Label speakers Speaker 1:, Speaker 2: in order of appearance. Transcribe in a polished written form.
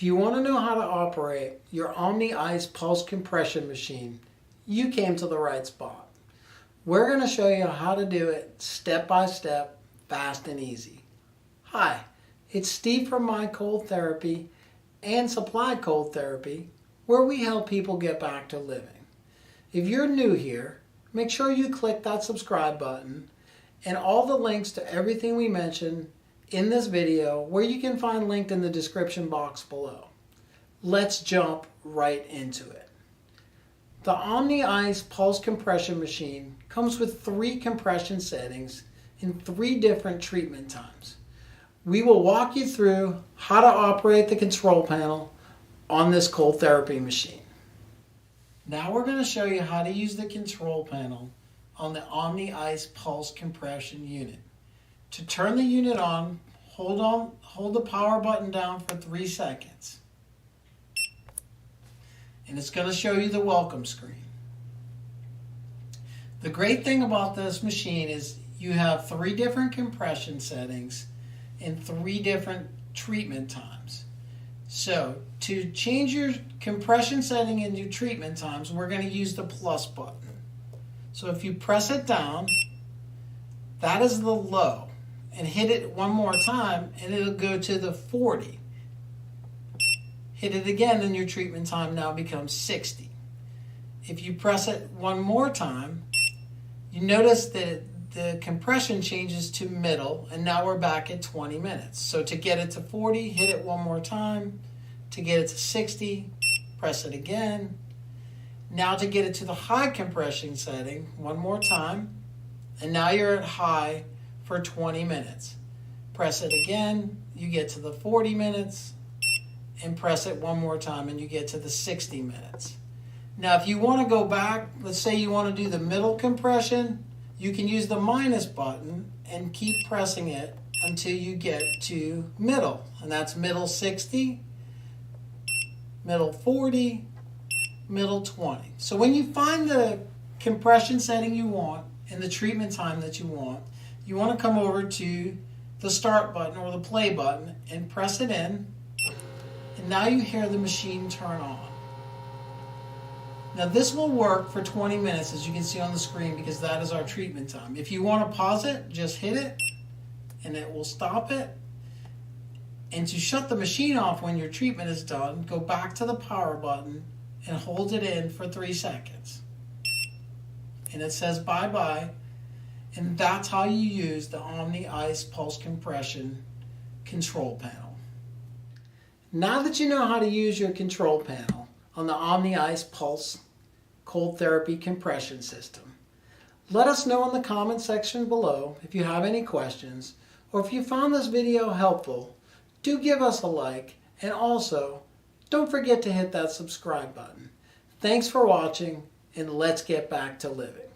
Speaker 1: If you want to know how to operate your Omni Ice pulse compression machine, you came to the right spot. We're going to show you how to do it step by step, fast and easy. Hi, it's Steve from MyColdTherapy and Supply Cold Therapy, where we help people get back to living. If you're new here, make sure you click that subscribe button and all the links to everything we mentioned in this video, where you can find linked in the description box below. Let's jump right into it. The Omni Ice pulse compression machine comes with 3 compression settings in 3 different treatment times. We will walk you through how to operate the control panel on this cold therapy machine. Now we're going to show you how to use the control panel on the Omni Ice pulse compression unit. To turn the unit on, hold the power button down for 3 seconds. And it's going to show you the welcome screen. The great thing about this machine is you have 3 different compression settings in 3 different treatment times. So to change your compression setting in your treatment times, we're going to use the plus button. So if you press it down, that is the low, and hit it one more time and it'll go to the 40. Hit it again and your treatment time now becomes 60. If you press it one more time, you notice that the compression changes to middle, and now we're back at 20 minutes. So to get it to 40, hit it one more time. To get it to 60, press it again. Now to get it to the high compression setting, one more time, and now you're at high for 20 minutes. Press it again, you get to the 40 minutes, and press it one more time and you get to the 60 minutes. Now if you want to go back, let's say you want to do the middle compression, you can use the minus button and keep pressing it until you get to middle, and that's middle 60, middle 40, middle 20. So when you find the compression setting you want and the treatment time that you want to come over to the start button or the play button and press it in, and now you hear the machine turn on. Now this will work for 20 minutes, as you can see on the screen, because that is our treatment time. If you want to pause it, just hit it and it will stop it. And to shut the machine off when your treatment is done, go back to the power button and hold it in for 3 seconds. And it says bye-bye. And that's how you use the Omni Ice pulse compression control panel. Now that you know how to use your control panel on the Omni Ice pulse cold therapy compression system, let us know in the comment section below if you have any questions, or if you found this video helpful. Do give us a like, and also don't forget to hit that subscribe button. Thanks for watching, and let's get back to living.